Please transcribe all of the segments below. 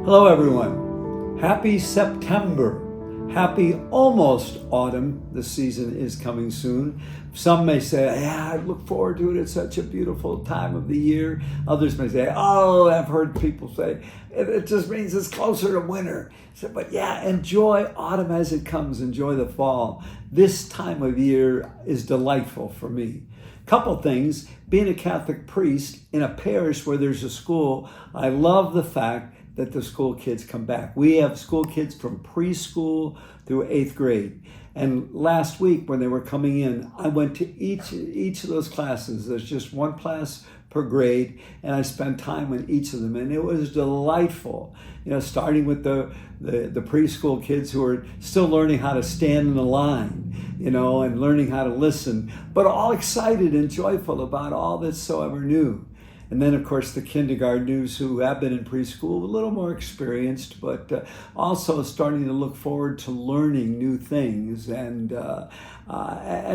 Hello, everyone. Happy September. Happy almost autumn. The season is coming soon. Some may say, yeah, I look forward to it. It's such a beautiful time of the year. Others may say, oh, I've heard people say, it just means it's closer to winter. So, but yeah, enjoy autumn as it comes. Enjoy the fall. This time of year is delightful for me. Couple things. Being a Catholic priest in a parish where there's a school, I love the fact that the school kids come back. We have school kids from preschool through 8th grade. And last week when they were coming in, I went to each of those classes. There's just one class per grade, and I spent time with each of them, and it was delightful. You know, starting with the preschool kids who are still learning how to stand in a line, you know, and learning how to listen, but all excited and joyful about all that's so ever new. And then, of course, the kindergartners who have been in preschool, a little more experienced, but also starting to look forward to learning new things. And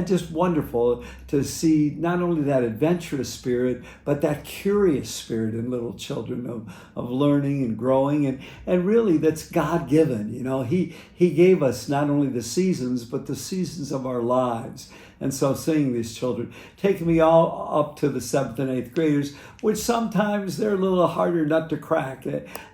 just wonderful to see not only that adventurous spirit, but that curious spirit in little children of learning and growing. And really, that's God-given. You know, He gave us not only the seasons, but the seasons of our lives. And so seeing these children, taking me all up to the 7th and 8th graders, which sometimes they're a little harder nut to crack.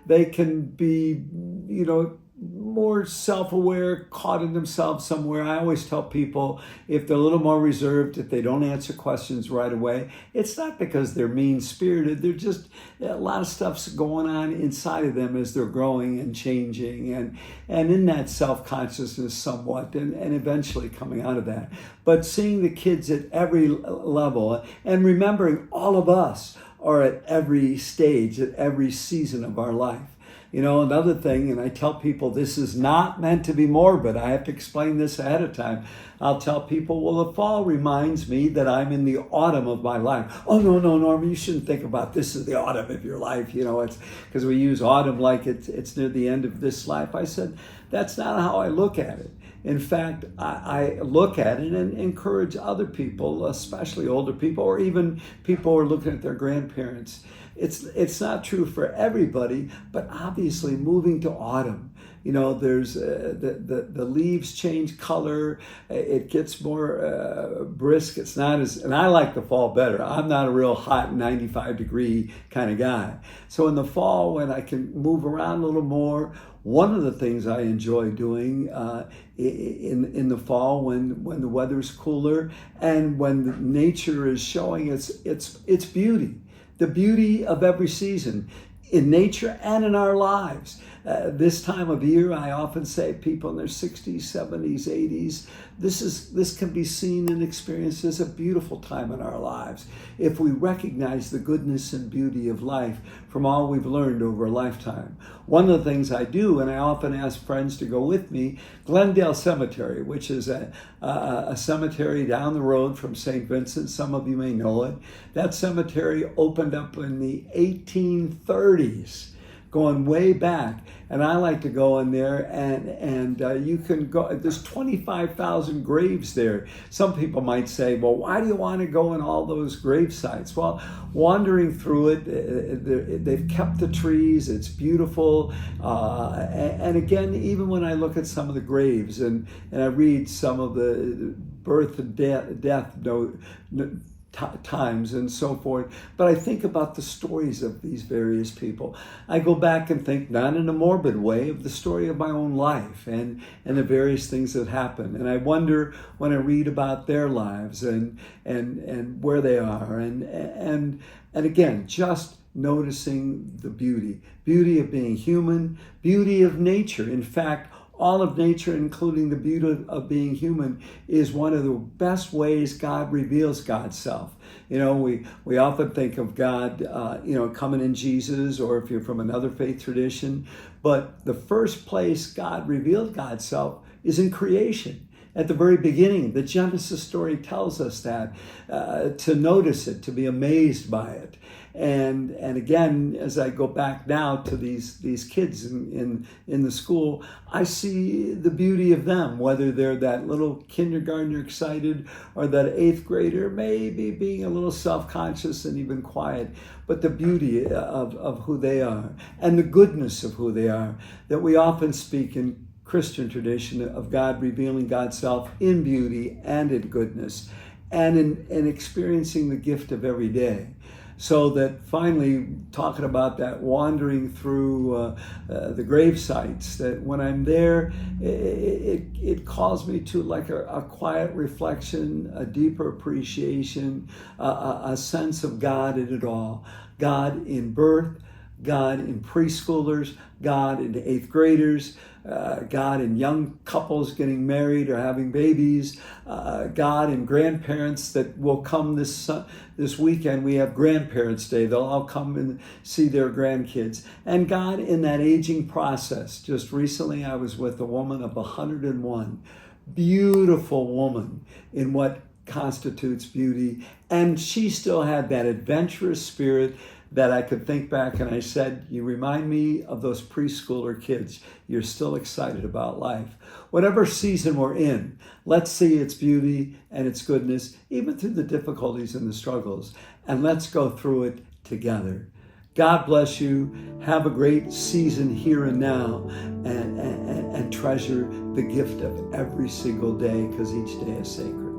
They can be, you know, more self-aware, caught in themselves somewhere. I always tell people, if they're a little more reserved, if they don't answer questions right away, it's not because they're mean-spirited. They're just, a lot of stuff's going on inside of them as they're growing and changing, and in that self-consciousness somewhat, and eventually coming out of that. But seeing the kids at every level, and remembering all of us are at every stage, at every season of our life. You know, another thing, and I tell people this is not meant to be morbid. I have to explain this ahead of time. I'll tell people, well, the fall reminds me that I'm in the autumn of my life. Oh, no, Norman, you shouldn't think about this as the autumn of your life. You know, it's because we use autumn like it's near the end of this life. I said, that's not how I look at it. In fact, I look at it and encourage other people, especially older people, or even people who are looking at their grandparents. It's not true for everybody, but obviously moving to autumn, you know, there's the leaves change color, it gets more brisk. It's not as, and I like the fall better. I'm not a real hot 95-degree kind of guy. So in the fall, when I can move around a little more, one of the things I enjoy doing in the fall, when the weather's cooler and when nature is showing its beauty. The beauty of every season in nature and in our lives. This time of year, I often say people in their 60s, 70s, 80s, this can be seen and experienced as a beautiful time in our lives if we recognize the goodness and beauty of life from all we've learned over a lifetime. One of the things I do, and I often ask friends to go with me, Glendale Cemetery, which is a cemetery down the road from St. Vincent. Some of you may know it. That cemetery opened up in the 1830s. Going way back, and I like to go in there, and you can go. There's 25,000 graves there. Some people might say, well, why do you want to go in all those grave sites? Well, wandering through it, they've kept the trees. It's beautiful, and again, even when I look at some of the graves and I read some of the birth and death times and so forth, but I think about the stories of these various people. I go back and think, not in a morbid way, of the story of my own life and the various things that happen. And I wonder when I read about their lives and where they are, and again, just noticing the beauty of being human, beauty of nature. In fact, all of nature, including the beauty of being human, is one of the best ways God reveals God's self. You know, we often think of God, coming in Jesus, or if you're from another faith tradition, but the first place God revealed God's self is in creation. at the very beginning. The Genesis story tells us that, to notice it, to be amazed by it. And again, as I go back now to these kids in the school, I see the beauty of them, whether they're that little kindergartner excited or that eighth grader maybe being a little self-conscious and even quiet, but the beauty of who they are and the goodness of who they are, that we often speak in Christian tradition of God revealing God's self in beauty and in goodness and in experiencing the gift of every day. So that finally, talking about that wandering through the grave sites, that when I'm there, it calls me to like a quiet reflection, a deeper appreciation, a sense of God in it all. God in birth, God in preschoolers, God in eighth graders, God in young couples getting married or having babies, God in grandparents that will come this weekend. We have Grandparents' Day. They'll all come and see their grandkids. And God in that aging process. Just recently I was with a woman of 101, beautiful woman in what constitutes beauty. And she still had that adventurous spirit that I could think back and I said, you remind me of those preschooler kids. You're still excited about life. Whatever season we're in, let's see its beauty and its goodness, even through the difficulties and the struggles. And let's go through it together. God bless you. Have a great season here and now, and treasure the gift of every single day, because each day is sacred.